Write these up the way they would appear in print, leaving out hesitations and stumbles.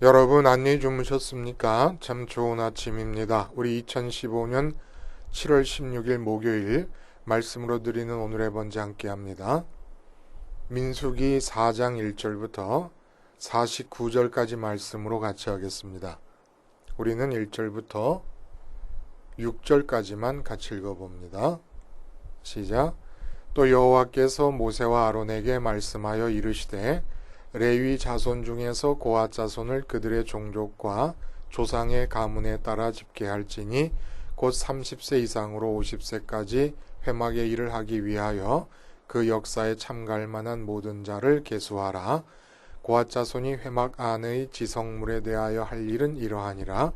여러분 안녕히 주무셨습니까? 참 좋은 아침입니다. 우리 2015년 7월 16일 목요일 말씀으로 드리는 오늘의 번제 함께 합니다. 민수기 4장 1절부터 49절까지 말씀으로 같이 하겠습니다. 우리는 1절부터 6절까지만 같이 읽어봅니다. 시작. 또 여호와께서 모세와 아론에게 말씀하여 이르시되 레위 자손 중에서 고핫 자손을 그들의 종족과 조상의 가문에 따라 집계할지니 곧 30세 이상으로 50세까지 회막의 일을 하기 위하여 그 역사에 참가할 만한 모든 자를 계수하라. 고핫 자손이 회막 안의 지성물에 대하여 할 일은 이러하니라.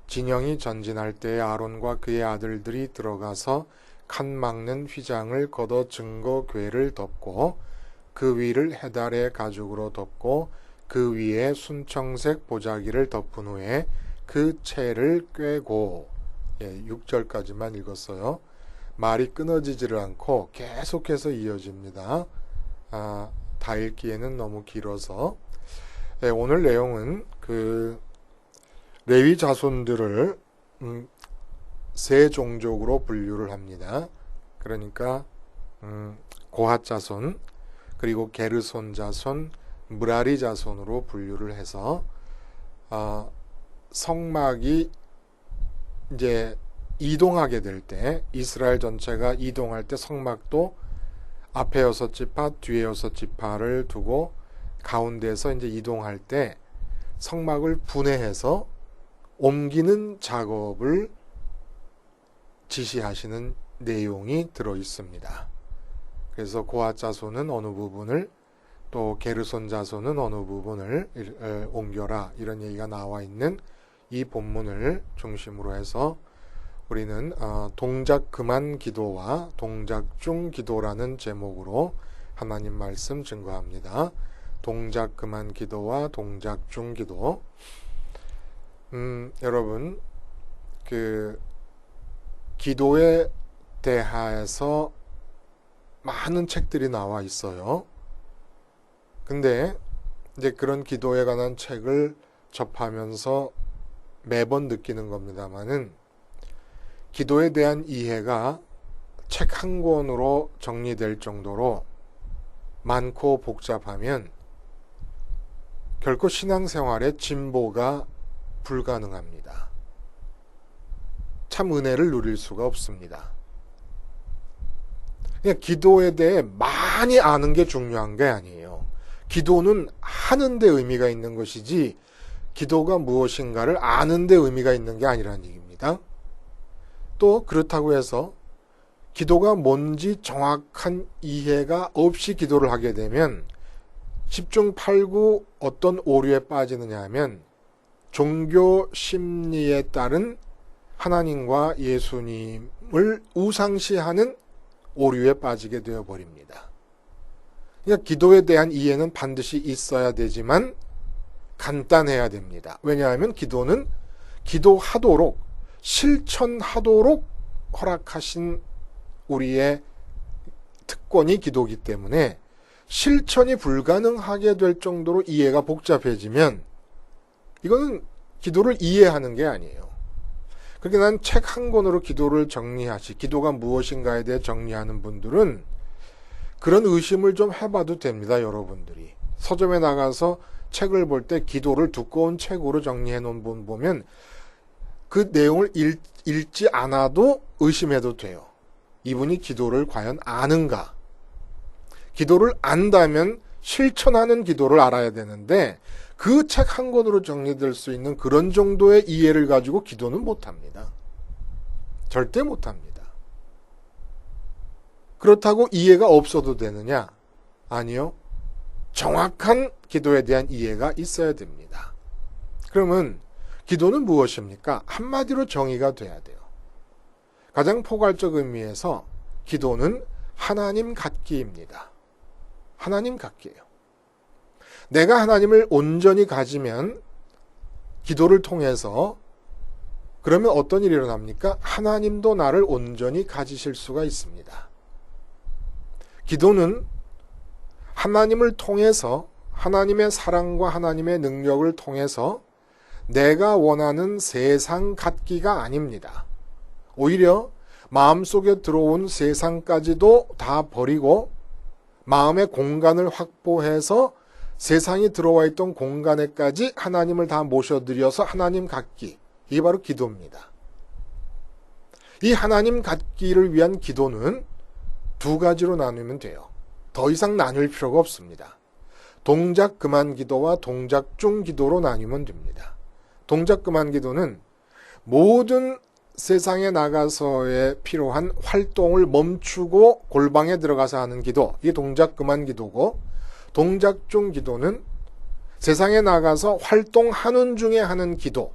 진영이 전진할 때에 아론과 그의 아들들이 들어가서 칸 막는 휘장을 걷어 증거 궤를 덮고 그 위를 해달의 가죽으로 덮고 그 위에 순청색 보자기를 덮은 후에 그 채를 꿰고 6절까지만 읽었어요. 말이 끊어지지를 않고 계속해서 이어집니다. 다 읽기에는 너무 길어서 오늘 내용은 레위 자손들을 세 종족으로 분류를 합니다. 그러니까 고핫 자손, 그리고 게르손 자손, 므라리 자손으로 분류를 해서 성막이 이제 이동하게 될 때, 이스라엘 전체가 이동할 때 성막도 앞에 6지파, 뒤에 6지파를 두고 가운데서 이제 이동할 때 성막을 분해해서 옮기는 작업을 지시하시는 내용이 들어 있습니다. 그래서 고핫 자손은 어느 부분을, 또 게르손 자손은 어느 부분을 옮겨라, 이런 얘기가 나와 있는 이 본문을 중심으로 해서 우리는 동작 그만 기도와 동작 중 기도라는 제목으로 하나님 말씀 증거합니다. 동작 그만 기도와 동작 중 기도. 여러분, 기도에 대하여서 많은 책들이 나와 있어요. 근데 이제 그런 기도에 관한 책을 접하면서 매번 느끼는 겁니다만은, 기도에 대한 이해가 책 한 권으로 정리될 정도로 많고 복잡하면 결코 신앙생활의 진보가 불가능합니다. 참 은혜를 누릴 수가 없습니다. 그냥 기도에 대해 많이 아는 게 중요한 게 아니에요. 기도는 하는 데 의미가 있는 것이지 기도가 무엇인가를 아는 데 의미가 있는 게 아니라는 얘기입니다. 또 그렇다고 해서 기도가 뭔지 정확한 이해가 없이 기도를 하게 되면 10중 8구 어떤 오류에 빠지느냐 하면 종교 심리에 따른 하나님과 예수님을 우상시하는 오류에 빠지게 되어버립니다. 그러니까 기도에 대한 이해는 반드시 있어야 되지만 간단해야 됩니다. 왜냐하면 기도는 기도하도록, 실천하도록 허락하신 우리의 특권이 기도이기 때문에 실천이 불가능하게 될 정도로 이해가 복잡해지면 이거는 기도를 이해하는 게 아니에요. 그렇게 난 책 한 권으로 기도를 기도가 무엇인가에 대해 정리하는 분들은 그런 의심을 좀 해봐도 됩니다. 여러분들이 서점에 나가서 책을 볼 때 기도를 두꺼운 책으로 정리해 놓은 분 보면 그 내용을 읽지 않아도 의심해도 돼요. 이분이 기도를 과연 아는가? 기도를 안다면 실천하는 기도를 알아야 되는데 그 책 한 권으로 정리될 수 있는 그런 정도의 이해를 가지고 기도는 못합니다. 절대 못합니다. 그렇다고 이해가 없어도 되느냐? 아니요. 정확한 기도에 대한 이해가 있어야 됩니다. 그러면 기도는 무엇입니까? 한마디로 정의가 돼야 돼요. 가장 포괄적 의미에서 기도는 하나님 갖기입니다. 하나님 갖기예요. 내가 하나님을 온전히 가지면 기도를 통해서 그러면 어떤 일이 일어납니까? 하나님도 나를 온전히 가지실 수가 있습니다. 기도는 하나님을 통해서 하나님의 사랑과 하나님의 능력을 통해서 내가 원하는 세상 갖기가 아닙니다. 오히려 마음속에 들어온 세상까지도 다 버리고 마음의 공간을 확보해서 세상이 들어와 있던 공간에까지 하나님을 다 모셔드려서 하나님 갖기, 이게 바로 기도입니다. 이 하나님 갖기를 위한 기도는 두 가지로 나누면 돼요. 더 이상 나눌 필요가 없습니다. 동작 그만 기도와 동작 중 기도로 나뉘면 됩니다. 동작 그만 기도는 모든 세상에 나가서에 필요한 활동을 멈추고 골방에 들어가서 하는 기도, 이게 동작 그만 기도고, 동작 중 기도는 세상에 나가서 활동하는 중에 하는 기도,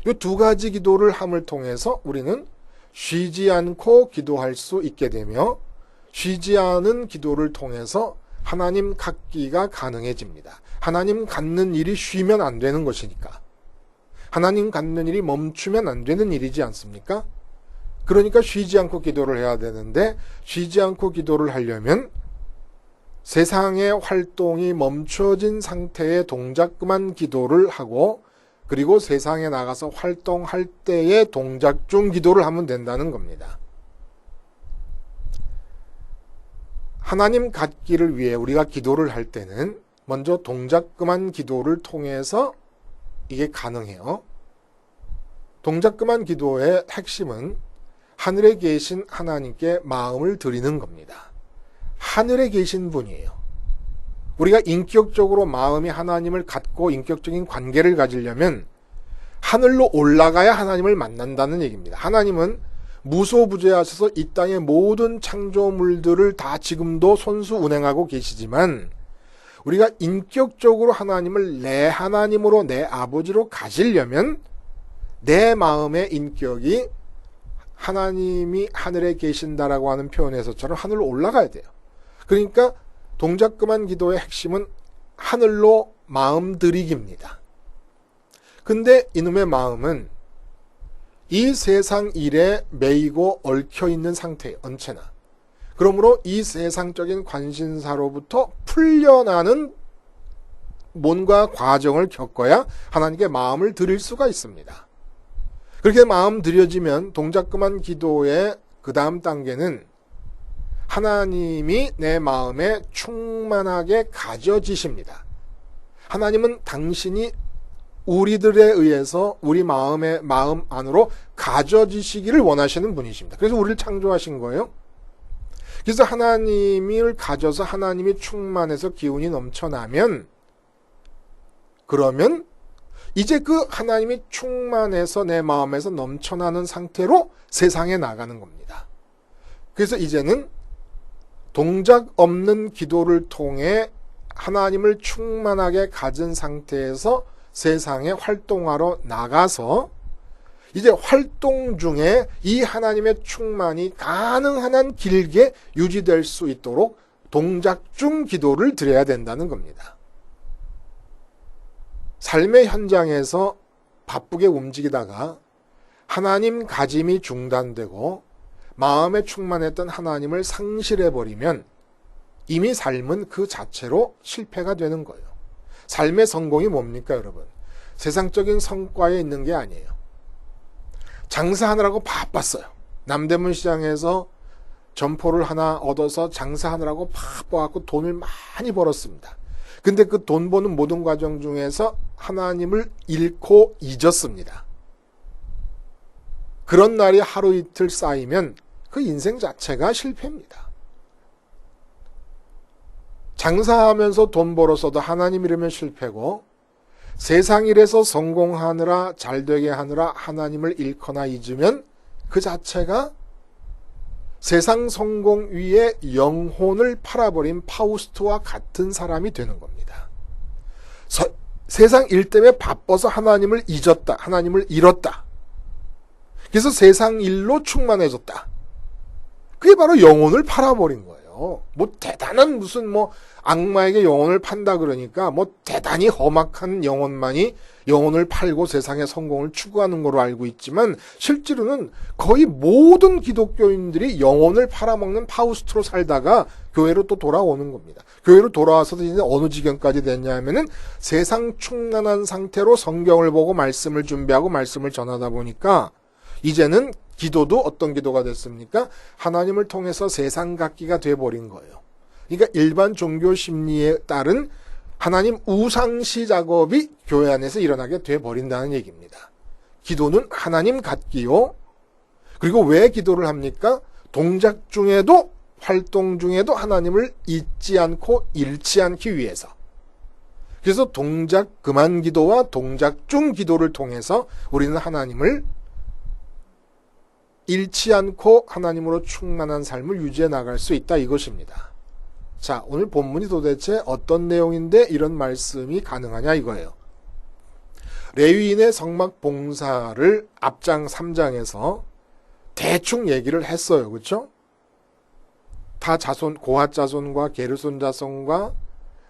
이 두 가지 기도를 함을 통해서 우리는 쉬지 않고 기도할 수 있게 되며 쉬지 않은 기도를 통해서 하나님 갖기가 가능해집니다. 하나님 갖는 일이 쉬면 안 되는 것이니까. 하나님 갖는 일이 멈추면 안 되는 일이지 않습니까? 그러니까 쉬지 않고 기도를 해야 되는데, 쉬지 않고 기도를 하려면 세상의 활동이 멈춰진 상태의 동작 그만 기도를 하고, 그리고 세상에 나가서 활동할 때의 동작 중 기도를 하면 된다는 겁니다. 하나님 갖기를 위해 우리가 기도를 할 때는 먼저 동작 그만 기도를 통해서 이게 가능해요. 동작 그만 기도의 핵심은 하늘에 계신 하나님께 마음을 드리는 겁니다. 하늘에 계신 분이에요. 우리가 인격적으로 마음이 하나님을 갖고 인격적인 관계를 가지려면 하늘로 올라가야 하나님을 만난다는 얘기입니다. 하나님은 무소부재하셔서 이 땅의 모든 창조물들을 다 지금도 손수 운행하고 계시지만, 우리가 인격적으로 하나님을 내 하나님으로, 내 아버지로 가지려면 내 마음의 인격이 하나님이 하늘에 계신다라고 하는 표현에서처럼 하늘로 올라가야 돼요. 그러니까 동작 그만 기도의 핵심은 하늘로 마음 들이기입니다. 근데 이놈의 마음은 이 세상 일에 매이고 얽혀있는 상태예요. 언제나. 그러므로 이 세상적인 관심사로부터 풀려나는 뭔가 과정을 겪어야 하나님께 마음을 드릴 수가 있습니다. 그렇게 마음 들여지면 동작 그만 기도의 그 다음 단계는 하나님이 내 마음에 충만하게 가져지십니다. 하나님은 당신이 우리들에 의해서 우리 마음 안으로 가져지시기를 원하시는 분이십니다. 그래서 우리를 창조하신 거예요. 그래서 하나님을 가져서 하나님이 충만해서 기운이 넘쳐나면, 그러면 이제 그 하나님이 충만해서 내 마음에서 넘쳐나는 상태로 세상에 나가는 겁니다. 그래서 이제는 동작 없는 기도를 통해 하나님을 충만하게 가진 상태에서 세상에 활동하러 나가서 이제 활동 중에 이 하나님의 충만이 가능한 한 길게 유지될 수 있도록 동작 중 기도를 드려야 된다는 겁니다. 삶의 현장에서 바쁘게 움직이다가 하나님 가짐이 중단되고 마음에 충만했던 하나님을 상실해버리면 이미 삶은 그 자체로 실패가 되는 거예요. 삶의 성공이 뭡니까, 여러분? 세상적인 성과에 있는 게 아니에요. 장사하느라고 바빴어요. 남대문 시장에서 점포를 하나 얻어서 장사하느라고 바빠갖고 돈을 많이 벌었습니다. 근데 그 돈 버는 모든 과정 중에서 하나님을 잃고 잊었습니다. 그런 날이 하루 이틀 쌓이면 그 인생 자체가 실패입니다. 장사하면서 돈 벌어서도 하나님 잃으면 실패고, 세상 일에서 성공하느라 잘되게 하느라 하나님을 잃거나 잊으면 그 자체가 세상 성공 위에 영혼을 팔아버린 파우스트와 같은 사람이 되는 겁니다. 세상 일 때문에 바빠서 하나님을 잊었다. 하나님을 잃었다. 그래서 세상 일로 충만해졌다. 그게 바로 영혼을 팔아버린 거예요. 뭐 대단한 무슨 악마에게 영혼을 판다 그러니까 대단히 험악한 영혼만이 영혼을 팔고 세상의 성공을 추구하는 거로 알고 있지만, 실제로는 거의 모든 기독교인들이 영혼을 팔아먹는 파우스트로 살다가 교회로 또 돌아오는 겁니다. 교회로 돌아와서도 이제 어느 지경까지 됐냐면은 세상 충만한 상태로 성경을 보고 말씀을 준비하고 말씀을 전하다 보니까 이제는 기도도 어떤 기도가 됐습니까? 하나님을 통해서 세상 갖기가 돼버린 거예요. 그러니까 일반 종교 심리에 따른 하나님 우상시 작업이 교회 안에서 일어나게 돼버린다는 얘기입니다. 기도는 하나님 갖기요. 그리고 왜 기도를 합니까? 동작 중에도 활동 중에도 하나님을 잊지 않고 잃지 않기 위해서. 그래서 동작 그만 기도와 동작 중 기도를 통해서 우리는 하나님을 잃지 않고 하나님으로 충만한 삶을 유지해 나갈 수 있다 이것입니다. 자, 오늘 본문이 도대체 어떤 내용인데 이런 말씀이 가능하냐 이거예요. 레위인의 성막 봉사를 앞장 3장에서 대충 얘기를 했어요. 그렇죠? 다 자손, 고핫 자손과 게르손 자손과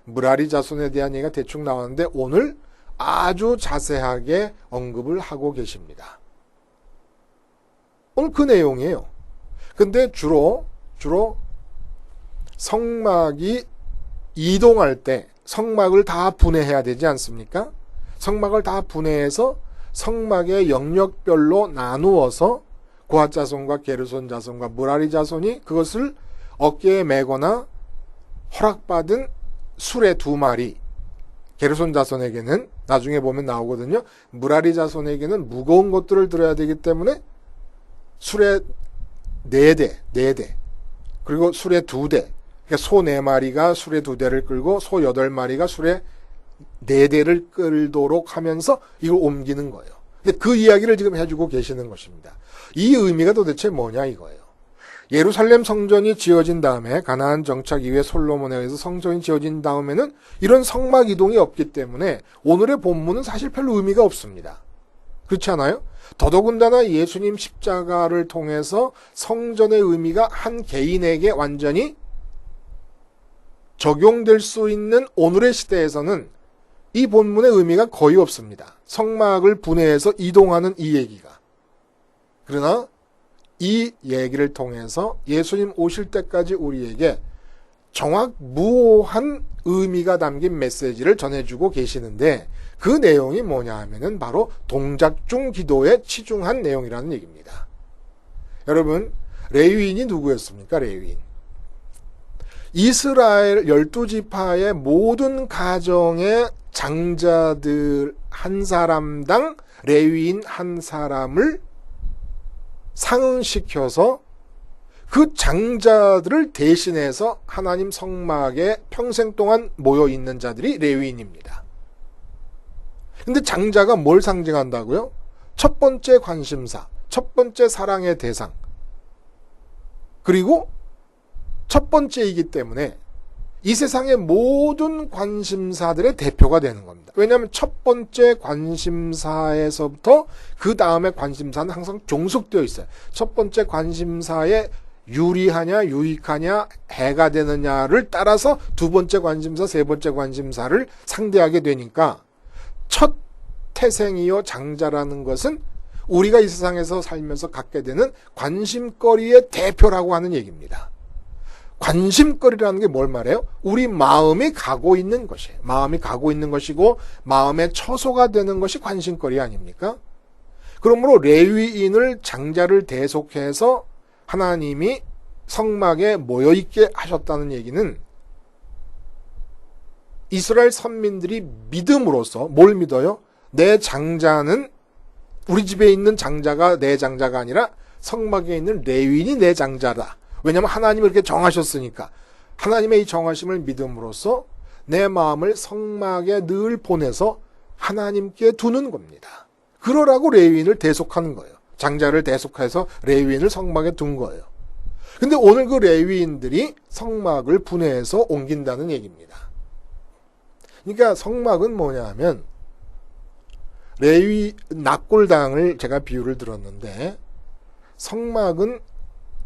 무라리 자손에 대한 얘기가 대충 나왔는데 오늘 아주 자세하게 언급을 하고 계십니다. 오늘 그 내용이에요. 근데 주로 성막이 이동할 때 성막을 다 분해해야 되지 않습니까? 성막을 다 분해해서 성막의 영역별로 나누어서 고핫 자손과 게르손 자손과 무라리 자손이 그것을 어깨에 메거나 허락받은 수레 2마리, 게르손 자손에게는 나중에 보면 나오거든요. 무라리 자손에게는 무거운 것들을 들어야 되기 때문에 수레 4대, 그리고 수레 2대, 그러니까 소 4마리가 수레 2대를 끌고 소 8마리가 수레 4대를 끌도록 하면서 이걸 옮기는 거예요. 근데 그 이야기를 지금 해주고 계시는 것입니다. 이 의미가 도대체 뭐냐 이거예요. 예루살렘 성전이 지어진 다음에 가나안 정착 이후에 솔로몬에 의해서 성전이 지어진 다음에는 이런 성막 이동이 없기 때문에 오늘의 본문은 사실 별로 의미가 없습니다. 그렇지 않아요? 더더군다나 예수님 십자가를 통해서 성전의 의미가 한 개인에게 완전히 적용될 수 있는 오늘의 시대에서는 이 본문의 의미가 거의 없습니다. 성막을 분해해서 이동하는 이 얘기가. 그러나 이 얘기를 통해서 예수님 오실 때까지 우리에게 정확무오한 의미가 담긴 메시지를 전해주고 계시는데 그 내용이 뭐냐 하면은 바로 동작 중 기도에 치중한 내용이라는 얘기입니다. 여러분, 레위인이 누구였습니까? 레위인. 이스라엘 12지파의 모든 가정의 장자들 한 사람당 레위인 한 사람을 상응시켜서 그 장자들을 대신해서 하나님 성막에 평생 동안 모여있는 자들이 레위인입니다. 근데 장자가 뭘 상징한다고요? 첫 번째 관심사, 첫 번째 사랑의 대상, 그리고 첫 번째이기 때문에 이 세상의 모든 관심사들의 대표가 되는 겁니다. 왜냐하면 첫 번째 관심사에서부터 그 다음에 관심사는 항상 종속되어 있어요. 첫 번째 관심사에 유리하냐 유익하냐 해가 되느냐를 따라서 두 번째 관심사, 세 번째 관심사를 상대하게 되니까 첫 태생이요 장자라는 것은 우리가 이 세상에서 살면서 갖게 되는 관심거리의 대표라고 하는 얘기입니다. 관심거리라는 게 뭘 말해요? 우리 마음이 가고 있는 것이에요. 마음이 가고 있는 것이고 마음의 처소가 되는 것이 관심거리 아닙니까? 그러므로 레위인을 장자를 대속해서 하나님이 성막에 모여있게 하셨다는 얘기는 이스라엘 선민들이 믿음으로써 뭘 믿어요? 내 장자는 우리 집에 있는 장자가 내 장자가 아니라 성막에 있는 레위인이 내 장자다. 왜냐하면 하나님이 이렇게 정하셨으니까 하나님의 이 정하심을 믿음으로써 내 마음을 성막에 늘 보내서 하나님께 두는 겁니다. 그러라고 레위인을 대속하는 거예요. 장자를 대속해서 레위인을 성막에 둔 거예요. 근데 오늘 그 레위인들이 성막을 분해해서 옮긴다는 얘기입니다. 그러니까 성막은 뭐냐 하면 레위 납골당을 제가 비유를 들었는데 성막은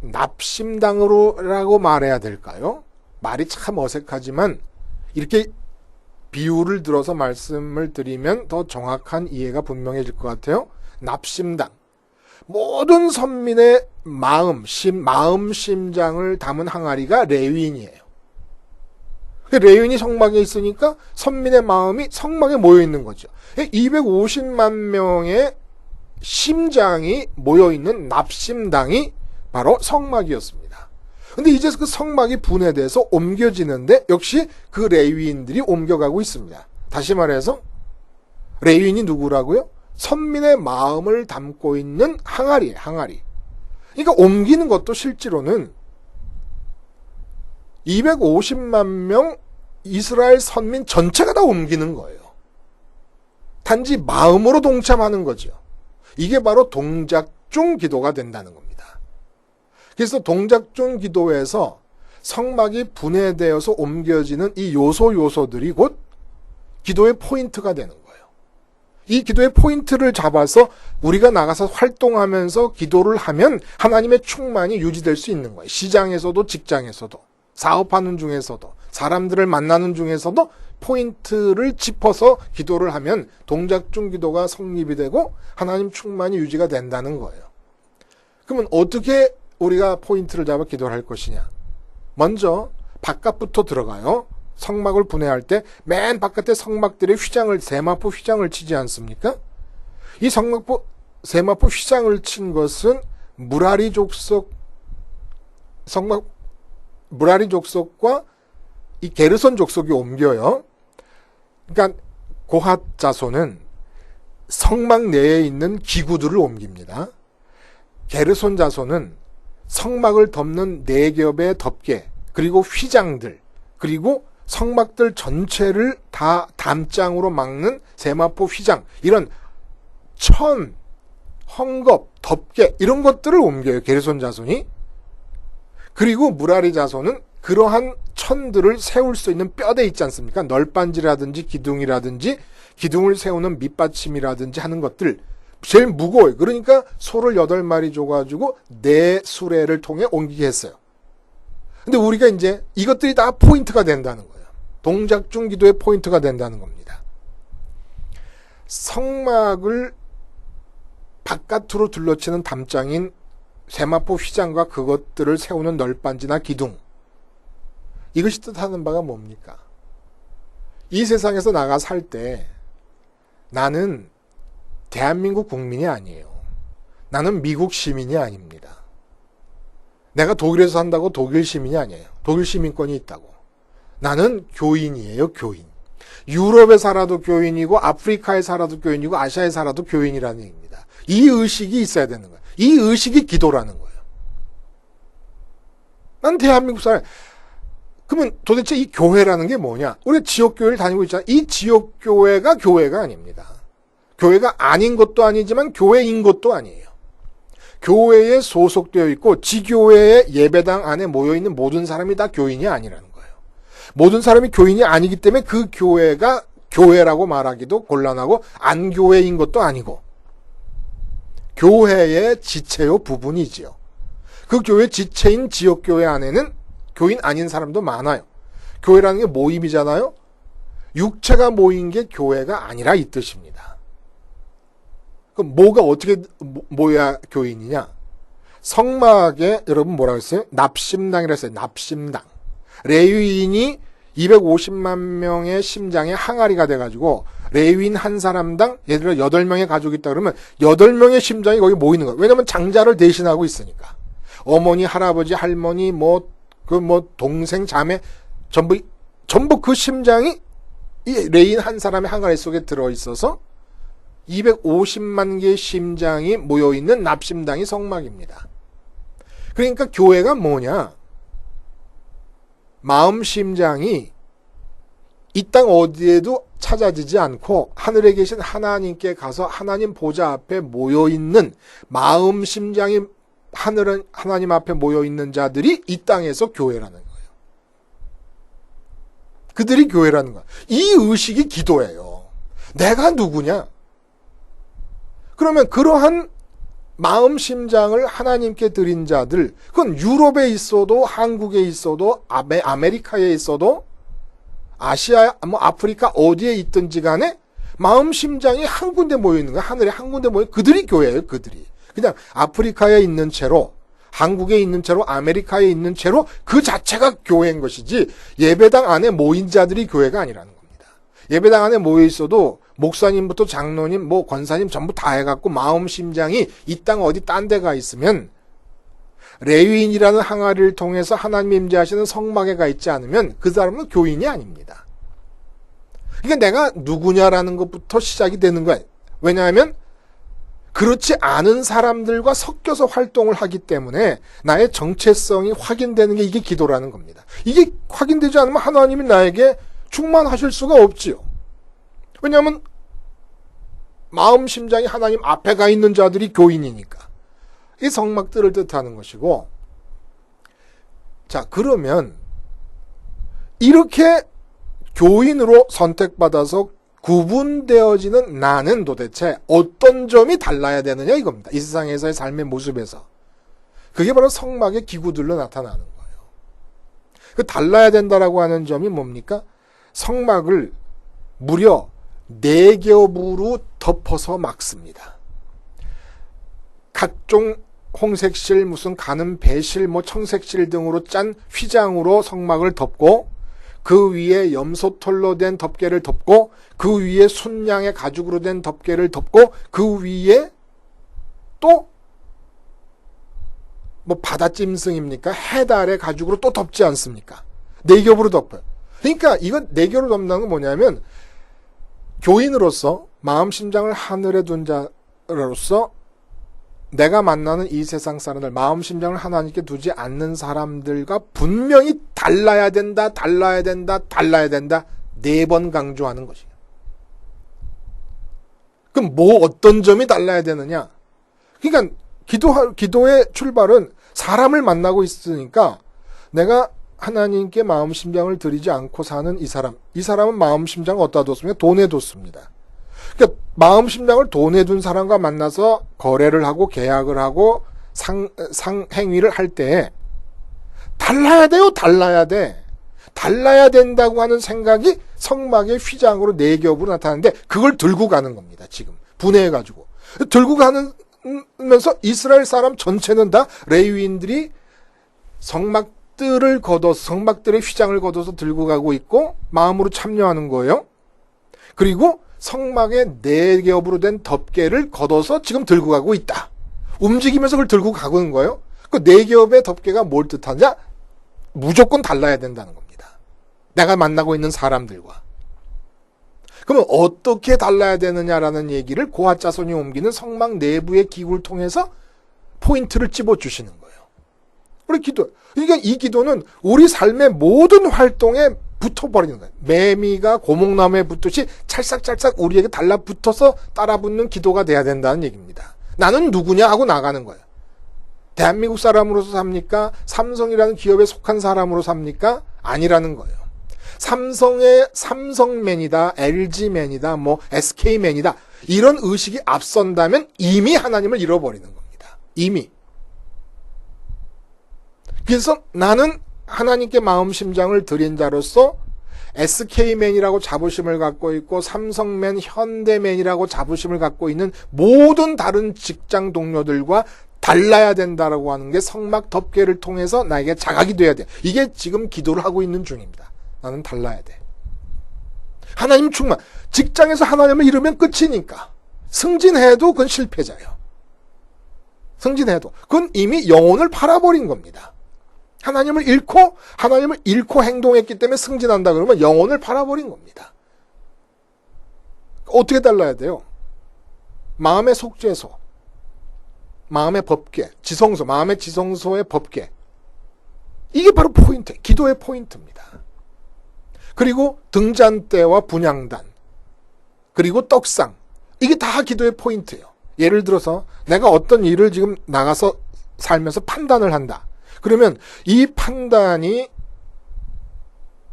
납심당으로라고 말해야 될까요? 말이 참 어색하지만 이렇게 비유를 들어서 말씀을 드리면 더 정확한 이해가 분명해질 것 같아요. 납심당. 모든 선민의 마음 심장을 담은 항아리가 레위인이에요. 레위인이 성막에 있으니까 선민의 마음이 성막에 모여 있는 거죠. 250만 명의 심장이 모여 있는 납심당이 바로 성막이었습니다. 근데 이제 그 성막이 분해돼서 옮겨지는데 역시 그 레위인들이 옮겨가고 있습니다. 다시 말해서 레위인이 누구라고요? 선민의 마음을 담고 있는 항아리예요, 항아리. 그러니까 옮기는 것도 실제로는 250만 명 이스라엘 선민 전체가 다 옮기는 거예요. 단지 마음으로 동참하는 거죠. 이게 바로 동작 중 기도가 된다는 겁니다. 그래서 동작 중 기도에서 성막이 분해되어서 옮겨지는 이 요소들이 곧 기도의 포인트가 되는 거예요. 이 기도의 포인트를 잡아서 우리가 나가서 활동하면서 기도를 하면 하나님의 충만이 유지될 수 있는 거예요. 시장에서도 직장에서도 사업하는 중에서도 사람들을 만나는 중에서도 포인트를 짚어서 기도를 하면 동작 중 기도가 성립이 되고 하나님 충만이 유지가 된다는 거예요. 그러면 어떻게 우리가 포인트를 잡아 기도를 할 것이냐? 먼저 바깥부터 들어가요. 성막을 분해할 때 맨 바깥에 성막들의 휘장을 세마포 휘장을 치지 않습니까? 이 세마포 휘장을 친 것은 무라리 족속과 이 게르손 족속이 옮겨요. 그러니까 고핫 자손은 성막 내에 있는 기구들을 옮깁니다. 게르손 자손은 성막을 덮는 4겹의 덮개, 그리고 휘장들, 그리고 성막들 전체를 다 담장으로 막는 세마포 휘장, 이런 천, 헝겊, 덮개 이런 것들을 옮겨요. 게르손 자손이. 그리고 무라리 자손은 그러한 천들을 세울 수 있는 뼈대 있지 않습니까? 널빤지라든지 기둥이라든지 기둥을 세우는 밑받침이라든지 하는 것들 제일 무거워요. 그러니까 소를 8마리 줘가지고 4수레를 통해 옮기게 했어요. 근데 우리가 이제 이것들이 다 포인트가 된다는 거예요. 동작 중 기도의 포인트가 된다는 겁니다. 성막을 바깥으로 둘러치는 담장인 세마포 휘장과 그것들을 세우는 널빤지나 기둥, 이것이 뜻하는 바가 뭡니까? 이 세상에서 나가 살 때 나는 대한민국 국민이 아니에요. 나는 미국 시민이 아닙니다. 내가 독일에서 산다고 독일 시민이 아니에요. 독일 시민권이 있다고. 나는 교인이에요, 교인. 유럽에 살아도 교인이고 아프리카에 살아도 교인이고 아시아에 살아도 교인이라는 얘기입니다. 이 의식이 있어야 되는 거예요. 이 의식이 기도라는 거예요. 난 대한민국 사람. 그러면 도대체 이 교회라는 게 뭐냐? 우리가 지역교회를 다니고 있잖아요. 이 지역교회가 교회가 아닙니다. 교회가 아닌 것도 아니지만 교회인 것도 아니에요. 교회에 소속되어 있고 지교회의 예배당 안에 모여있는 모든 사람이 다 교인이 아니라는 거예요. 모든 사람이 교인이 아니기 때문에 그 교회가 교회라고 말하기도 곤란하고 안 교회인 것도 아니고 교회의 지체요 부분이지요. 그 교회 지체인 지역교회 안에는 교인 아닌 사람도 많아요. 교회라는 게 모임이잖아요. 육체가 모인 게 교회가 아니라 이 뜻입니다. 그럼 뭐가 어떻게 모여야 교인이냐? 성막에 여러분 뭐라고 했어요? 납심당이라고 했어요. 납심당. 레위인이 250만 명의 심장의 항아리가 돼가지고 레위인 한 사람당 예를 들어 8명의 가족이 있다 그러면 8명의 심장이 거기 모이는 거예요. 왜냐하면 장자를 대신하고 있으니까. 어머니, 할아버지, 할머니, 동생, 자매 전부 그 심장이 이 레위인 한 사람의 항아리 속에 들어있어서 250만 개의 심장이 모여있는 납심당이 성막입니다. 그러니까 교회가 뭐냐? 마음 심장이 이 땅 어디에도 찾아지지 않고 하늘에 계신 하나님께 가서 하나님 보좌 앞에 모여있는 마음 심장이 하나님 앞에 모여있는 자들이 이 땅에서 교회라는 거예요. 그들이 교회라는 거예요. 이 의식이 기도예요. 내가 누구냐? 그러면 그러한 마음 심장을 하나님께 드린 자들, 그건 유럽에 있어도 한국에 있어도 아메리카에 있어도 아시아, 아프리카 어디에 있든지 간에 마음 심장이 한 군데 모여 있는 거야. 하늘에 한 군데 모여. 그들이 교회예요. 그들이. 그냥 아프리카에 있는 채로 한국에 있는 채로 아메리카에 있는 채로 그 자체가 교회인 것이지 예배당 안에 모인 자들이 교회가 아니라는 겁니다. 예배당 안에 모여 있어도 목사님부터 장로님, 뭐 권사님 전부 다 해갖고 마음 심장이 이 땅 어디 딴 데가 있으면 레위인이라는 항아리를 통해서 하나님이 임재하시는 성막에 가 있지 않으면 그 사람은 교인이 아닙니다. 그러니까 내가 누구냐라는 것부터 시작이 되는 거예요. 왜냐하면 그렇지 않은 사람들과 섞여서 활동을 하기 때문에 나의 정체성이 확인되는 게 이게 기도라는 겁니다. 이게 확인되지 않으면 하나님이 나에게 충만하실 수가 없지요. 왜냐하면 마음 심장이 하나님 앞에 가 있는 자들이 교인이니까. 이 성막들을 뜻하는 것이고, 자, 그러면 이렇게 교인으로 선택받아서 구분되어지는 나는 도대체 어떤 점이 달라야 되느냐 이겁니다. 이 세상에서의 삶의 모습에서. 그게 바로 성막의 기구들로 나타나는 거예요. 그 달라야 된다라고 하는 점이 뭡니까? 성막을 무려 4겹으로 덮어서 막습니다. 각종 홍색실, 무슨 가는 배실, 뭐 청색실 등으로 짠 휘장으로 성막을 덮고 그 위에 염소털로 된 덮개를 덮고 그 위에 순양의 가죽으로 된 덮개를 덮고 그 위에 또 뭐 바다짐승입니까? 해달의 가죽으로 또 덮지 않습니까? 4겹으로 덮어요. 그러니까 이건 4겹으로 덮는 건 뭐냐면 교인으로서 마음 심장을 하늘에 둔 자로서 내가 만나는 이 세상 사람들, 마음 심장을 하나님께 두지 않는 사람들과 분명히 달라야 된다, 달라야 된다, 달라야 된다 4번 강조하는 것이에요. 그럼 뭐 어떤 점이 달라야 되느냐? 그러니까 기도의 출발은 사람을 만나고 있으니까 내가 하나님께 마음 심장을 드리지 않고 사는 이 사람은 마음 심장을 어디다 뒀습니까? 돈에 뒀습니다. 그러니까 마음 심장을 돈에 둔 사람과 만나서 거래를 하고 계약을 하고 상행위를 할 때 달라야 돼요, 달라야 돼. 달라야 된다고 하는 생각이 성막의 휘장으로 4겹으로 나타나는데 그걸 들고 가는 겁니다. 지금 분해해가지고 들고 가면서 이스라엘 사람 전체는 다 레위인들이 성막들을 걷어서 성막들의 휘장을 걷어서 들고 가고 있고 마음으로 참여하는 거예요. 그리고 성막의 4겹으로 된 덮개를 걷어서 지금 들고 가고 있다. 움직이면서 그걸 들고 가고 있는 거예요. 그 4겹의 덮개가 뭘 뜻하냐? 무조건 달라야 된다는 겁니다. 내가 만나고 있는 사람들과. 그러면 어떻게 달라야 되느냐라는 얘기를 고핫자손이 옮기는 성막 내부의 기구를 통해서 포인트를 집어주시는 거예요. 우리 기도. 그러니까 이 기도는 우리 삶의 모든 활동에 붙어버리는 거예요. 매미가 고목나무에 붙듯이 찰싹찰싹 우리에게 달라붙어서 따라붙는 기도가 돼야 된다는 얘기입니다. 나는 누구냐 하고 나가는 거예요. 대한민국 사람으로서 삽니까? 삼성이라는 기업에 속한 사람으로 삽니까? 아니라는 거예요. 삼성의 삼성맨이다, LG맨이다, 뭐 SK맨이다 이런 의식이 앞선다면 이미 하나님을 잃어버리는 겁니다. 이미. 그래서 나는 하나님께 마음 심장을 드린 자로서 SK맨이라고 자부심을 갖고 있고 삼성맨, 현대맨이라고 자부심을 갖고 있는 모든 다른 직장 동료들과 달라야 된다라고 하는 게 성막 덮개를 통해서 나에게 자각이 돼야 돼. 이게 지금 기도를 하고 있는 중입니다. 나는 달라야 돼. 하나님 충만. 직장에서 하나님을 잃으면 끝이니까. 승진해도 그건 실패자예요. 승진해도. 그건 이미 영혼을 팔아버린 겁니다. 하나님을 잃고 행동했기 때문에 승진한다 그러면 영혼을 팔아버린 겁니다. 어떻게 달라야 돼요? 마음의 속죄소, 마음의 법궤, 지성소, 마음의 지성소의 법궤. 이게 바로 포인트, 기도의 포인트입니다. 그리고 등잔대와 분향단, 그리고 떡상. 이게 다 기도의 포인트예요. 예를 들어서 내가 어떤 일을 지금 나가서 살면서 판단을 한다. 그러면 이 판단이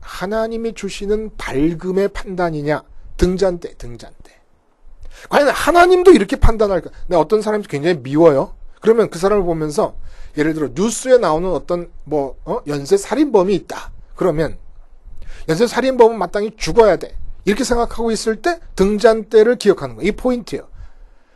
하나님이 주시는 밝음의 판단이냐? 등잔대. 과연 하나님도 이렇게 판단할까? 내가 어떤 사람이 굉장히 미워요. 그러면 그 사람을 보면서 예를 들어 뉴스에 나오는 어떤 연쇄 살인범이 있다. 그러면 연쇄 살인범은 마땅히 죽어야 돼. 이렇게 생각하고 있을 때 등잔대를 기억하는 거예요. 이 포인트예요.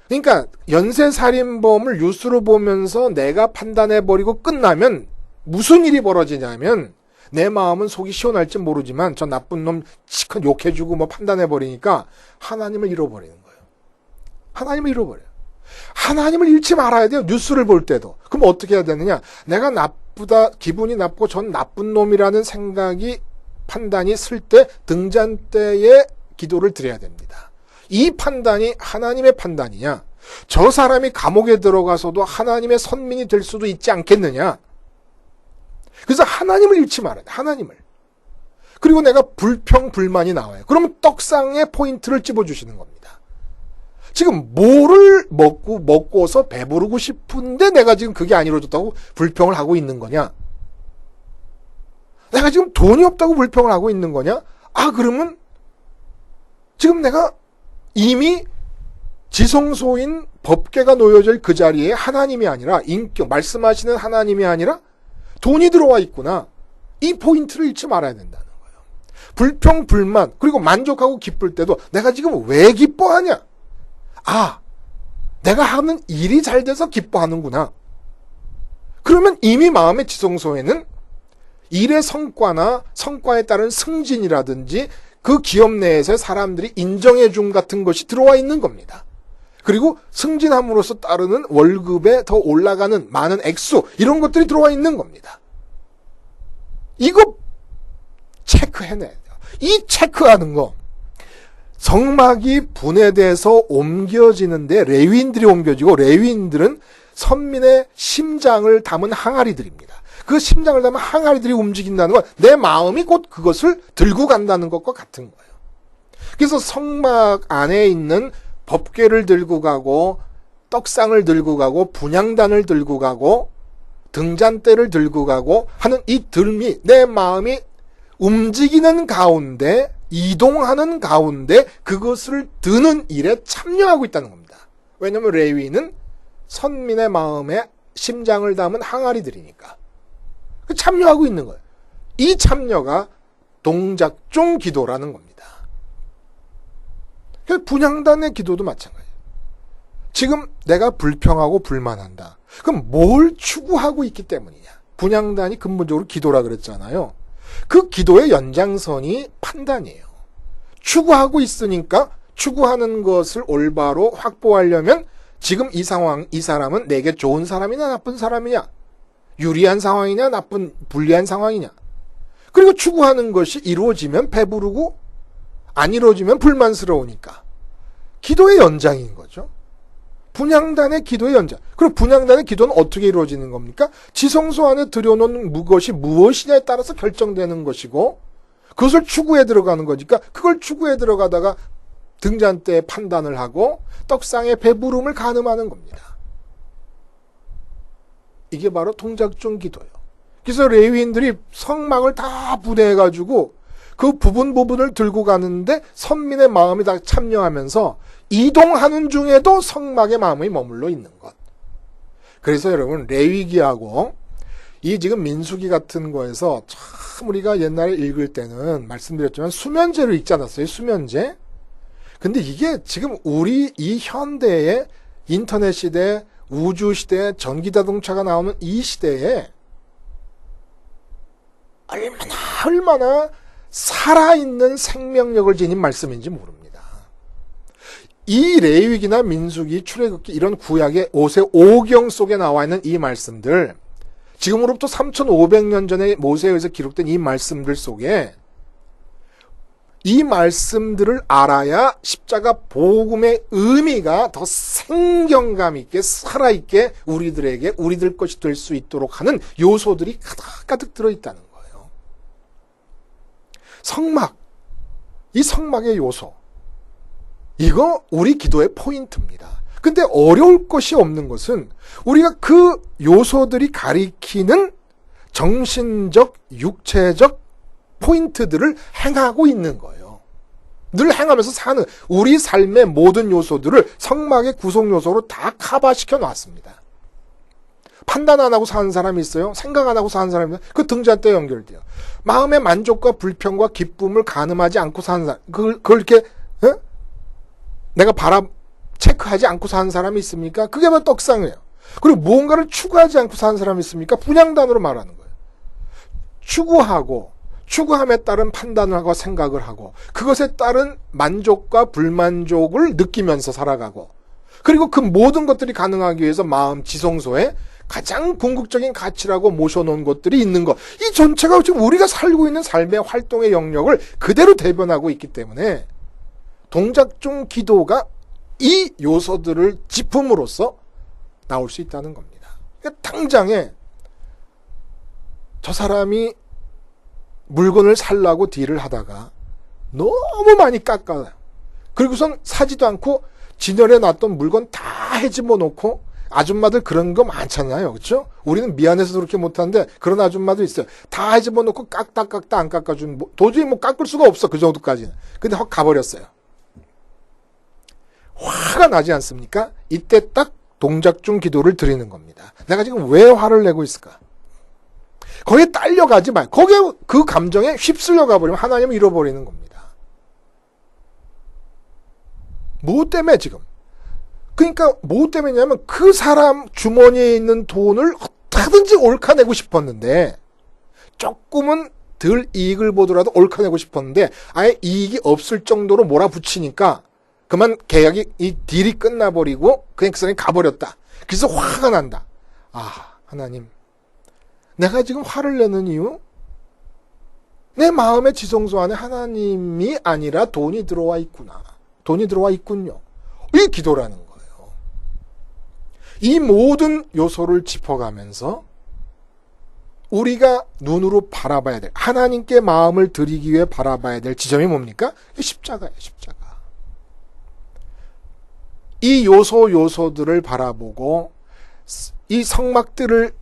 그러니까 연쇄살인범을 뉴스로 보면서 내가 판단해버리고 끝나면 무슨 일이 벌어지냐면 내 마음은 속이 시원할지 모르지만 저 나쁜 놈 치컷 욕해주고 뭐 판단해버리니까 하나님을 잃어버리는 거예요. 하나님을 잃어버려요. 하나님을 잃지 말아야 돼요. 뉴스를 볼 때도. 그럼 어떻게 해야 되느냐? 내가 나쁘다, 기분이 나쁘고 전 나쁜 놈이라는 생각이 판단이 쓸 때 등잔대에 기도를 드려야 됩니다. 이 판단이 하나님의 판단이냐? 저 사람이 감옥에 들어가서도 하나님의 선민이 될 수도 있지 않겠느냐? 그래서 하나님을 잃지 말아야 돼. 하나님을. 그리고 내가 불평, 불만이 나와요. 그러면 떡상에 포인트를 집어주시는 겁니다. 지금 뭐를 먹고서 배부르고 싶은데 내가 지금 그게 안 이루어졌다고 불평을 하고 있는 거냐? 내가 지금 돈이 없다고 불평을 하고 있는 거냐? 아, 그러면 지금 내가 이미 지성소인 법궤가 놓여져 있는 그 자리에 하나님이 아니라 인격, 말씀하시는 하나님이 아니라 돈이 들어와 있구나. 이 포인트를 잃지 말아야 된다는 거예요. 불평, 불만, 그리고 만족하고 기쁠 때도 내가 지금 왜 기뻐하냐? 아, 내가 하는 일이 잘 돼서 기뻐하는구나. 그러면 이미 마음의 지성소에는 일의 성과나 성과에 따른 승진이라든지 그 기업 내에서 사람들이 인정해줌 같은 것이 들어와 있는 겁니다. 그리고 승진함으로써 따르는 월급에 더 올라가는 많은 액수, 이런 것들이 들어와 있는 겁니다. 이거 체크해내야 돼요. 이 체크하는 거, 성막이 분해돼서 옮겨지는데 레위인들이 옮겨지고, 레위인들은 선민의 심장을 담은 항아리들입니다. 그 심장을 담은 항아리들이 움직인다는 건 내 마음이 곧 그것을 들고 간다는 것과 같은 거예요. 그래서 성막 안에 있는 법궤를 들고 가고, 떡상을 들고 가고, 분향단을 들고 가고, 등잔대를 들고 가고 하는 이 들미, 내 마음이 움직이는 가운데, 이동하는 가운데 그것을 드는 일에 참여하고 있다는 겁니다. 왜냐하면 레위는 선민의 마음에 심장을 담은 항아리들이니까 참여하고 있는 거예요. 이 참여가 동작중 기도라는 겁니다. 분향단의 기도도 마찬가지예요. 지금 내가 불평하고 불만한다. 그럼 뭘 추구하고 있기 때문이냐? 분향단이 근본적으로 기도라 그랬잖아요. 그 기도의 연장선이 판단이에요. 추구하고 있으니까 추구하는 것을 올바로 확보하려면 지금 이 상황, 이 사람은 내게 좋은 사람이냐 나쁜 사람이냐? 유리한 상황이냐 불리한 상황이냐? 그리고 추구하는 것이 이루어지면 배부르고 안 이루어지면 불만스러우니까 기도의 연장인 거죠. 분향단의 기도의 연장. 그리고 분향단의 기도는 어떻게 이루어지는 겁니까? 지성소 안에 들여놓은 것이 무엇이냐에 따라서 결정되는 것이고 그것을 추구해 들어가는 거니까 그걸 추구해 들어가다가 등잔대에 판단을 하고 떡상의 배부름을 가늠하는 겁니다. 이게 바로 동작중 기도예요. 그래서 레위인들이 성막을 다 분해해가지고 그 부분을 들고 가는데 선민의 마음이 다 참여하면서 이동하는 중에도 성막의 마음이 머물러 있는 것. 그래서 여러분 레위기하고 이 지금 민수기 같은 거에서 참 우리가 옛날에 읽을 때는 말씀드렸지만 수면제를 읽지 않았어요? 수면제? 근데 이게 지금 우리 이 현대의 인터넷 시대, 우주 시대, 전기자동차가 나오는 이 시대에 얼마나 살아있는 생명력을 지닌 말씀인지 모릅니다. 이 레위기나 민수기, 출애굽기 이런 구약의 오경 속에 나와 있는 이 말씀들, 지금으로부터 3,500년 전에 모세에 의해서 기록된 이 말씀들 속에 이 말씀들을 알아야 십자가 복음의 의미가 더 생경감 있게 살아있게 우리들 것이 될 수 있도록 하는 요소들이 가득가득 들어있다는 거예요. 성막, 이 성막의 요소, 이거 우리 기도의 포인트입니다. 근데 어려울 것이 없는 것은 우리가 그 요소들이 가리키는 정신적, 육체적 포인트들을 행하고 있는 거예요. 늘 행하면서 사는 우리 삶의 모든 요소들을 성막의 구성 요소로 다 커버시켜 놨습니다. 판단 안 하고 사는 사람이 있어요. 생각 안 하고 사는 사람이 있어요. 그 등잔대에 연결돼요. 마음의 만족과 불평과 기쁨을 가늠하지 않고 사는 사람, 그걸 이렇게 내가 체크하지 않고 사는 사람이 있습니까? 그게 바로 떡상이에요. 그리고 무언가를 추구하지 않고 사는 사람이 있습니까? 분양단으로 말하는 거예요. 추구함에 따른 판단을 하고 생각을 하고 그것에 따른 만족과 불만족을 느끼면서 살아가고 그리고 그 모든 것들이 가능하기 위해서 마음 지성소에 가장 궁극적인 가치라고 모셔놓은 것들이 있는 것. 이 전체가 지금 우리가 살고 있는 삶의 활동의 영역을 그대로 대변하고 있기 때문에 동작 중 기도가 이 요소들을 짚음으로써 나올 수 있다는 겁니다. 그러니까 당장에 저 사람이 물건을 살라고 딜을 하다가 너무 많이 깎아요. 그리고선 사지도 않고 진열해 놨던 물건 다 헤집어 놓고 아줌마들 그런 거 많잖아요. 그렇죠? 우리는 미안해서 그렇게 못하는데 그런 아줌마도 있어요. 다 헤집어 놓고 깎다 안 깎아준 도저히 깎을 수가 없어. 그 정도까지는. 근데 확 가버렸어요. 화가 나지 않습니까? 이때 딱 동작 중 기도를 드리는 겁니다. 내가 지금 왜 화를 내고 있을까? 거기에 딸려가지 마요. 거기에 그 감정에 휩쓸려 가버리면 하나님을 잃어버리는 겁니다. 뭐 때문에 지금? 그러니까 뭐 때문이냐면 그 사람 주머니에 있는 돈을 어떻게든지 옳카내고 싶었는데 조금은 덜 이익을 보더라도 옳카내고 싶었는데 아예 이익이 없을 정도로 몰아붙이니까 그만 계약이 이 딜이 끝나버리고 그냥 그 사람이 가버렸다. 그래서 화가 난다. 아 하나님 내가 지금 화를 내는 이유? 내 마음의 지성소 안에 하나님이 아니라 돈이 들어와 있구나. 돈이 들어와 있군요. 이 기도라는 거예요. 이 모든 요소를 짚어가면서 우리가 눈으로 바라봐야 될 하나님께 마음을 드리기 위해 바라봐야 될 지점이 뭡니까? 십자가예요. 십자가. 이 요소들을 바라보고 이 성막들을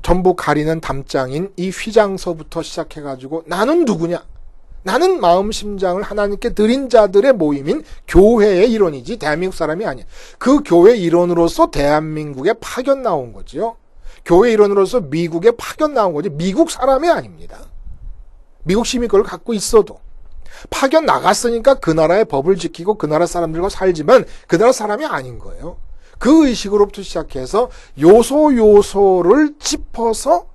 전부 가리는 담장인 이 휘장서부터 시작해가지고 나는 누구냐? 나는 마음 심장을 하나님께 드린 자들의 모임인 교회의 일원이지 대한민국 사람이 아니야. 그 교회 일원으로서 대한민국에 파견 나온 거지요. 교회 일원으로서 미국에 파견 나온 거지 미국 사람이 아닙니다. 미국 시민권을 갖고 있어도 파견 나갔으니까 그 나라의 법을 지키고 그 나라 사람들과 살지만 그 나라 사람이 아닌 거예요. 그 의식으로부터 시작해서 요소를 짚어서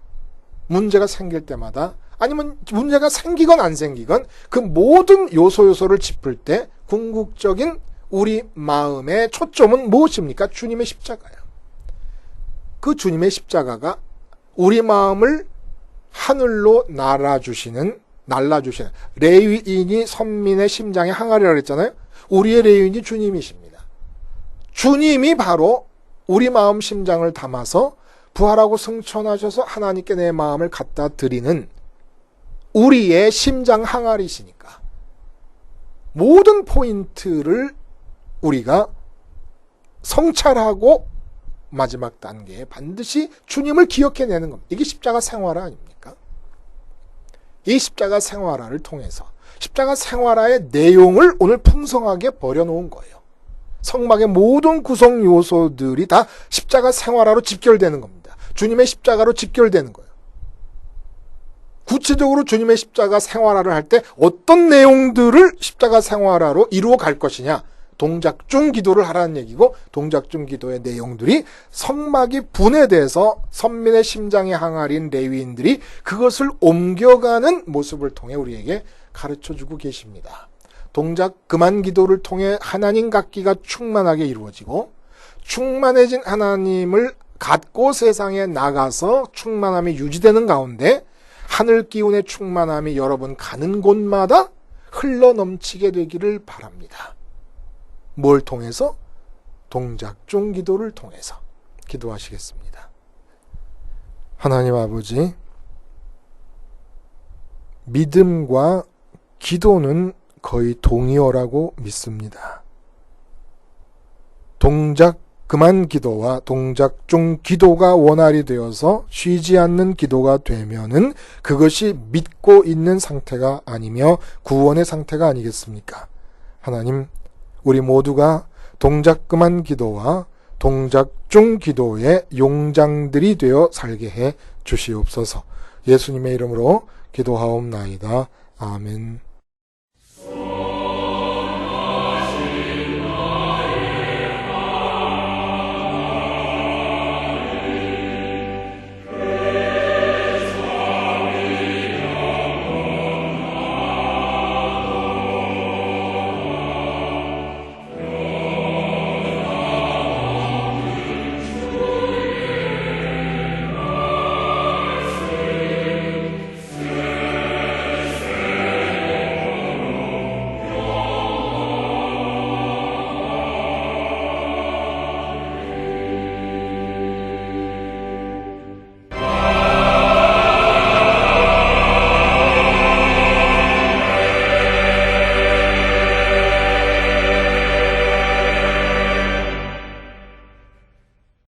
문제가 생길 때마다 아니면 문제가 생기건 안 생기건 그 모든 요소를 짚을 때 궁극적인 우리 마음의 초점은 무엇입니까? 주님의 십자가예요. 그 주님의 십자가가 우리 마음을 하늘로 날라주시는 레위인이 선민의 심장에 항아리라 그랬잖아요. 우리의 레위인이 주님이십니다. 주님이 바로 우리 마음 심장을 담아서 부활하고 승천하셔서 하나님께 내 마음을 갖다 드리는 우리의 심장 항아리시니까 모든 포인트를 우리가 성찰하고 마지막 단계에 반드시 주님을 기억해내는 겁니다. 이게 십자가 생활화 아닙니까? 이 십자가 생활화를 통해서 십자가 생활화의 내용을 오늘 풍성하게 버려놓은 거예요. 성막의 모든 구성 요소들이 다 십자가 생활화로 집결되는 겁니다. 주님의 십자가로 집결되는 거예요. 구체적으로 주님의 십자가 생활화를 할 때 어떤 내용들을 십자가 생활화로 이루어 갈 것이냐. 동작 중 기도를 하라는 얘기고 동작 중 기도의 내용들이 성막이 분해돼서 선민의 심장의 항아리인 레위인들이 그것을 옮겨가는 모습을 통해 우리에게 가르쳐주고 계십니다. 동작 그만 기도를 통해 하나님 갖기가 충만하게 이루어지고 충만해진 하나님을 갖고 세상에 나가서 충만함이 유지되는 가운데 하늘 기운의 충만함이 여러분 가는 곳마다 흘러넘치게 되기를 바랍니다. 뭘 통해서? 동작 중 기도를 통해서 기도하시겠습니다. 하나님 아버지, 믿음과 기도는 거의 동의어라고 믿습니다. 동작 그만 기도와 동작 중 기도가 원활히 되어서 쉬지 않는 기도가 되면은 그것이 믿고 있는 상태가 아니며 구원의 상태가 아니겠습니까? 하나님, 우리 모두가 동작 그만 기도와 동작 중 기도의 용장들이 되어 살게 해 주시옵소서. 예수님의 이름으로 기도하옵나이다. 아멘.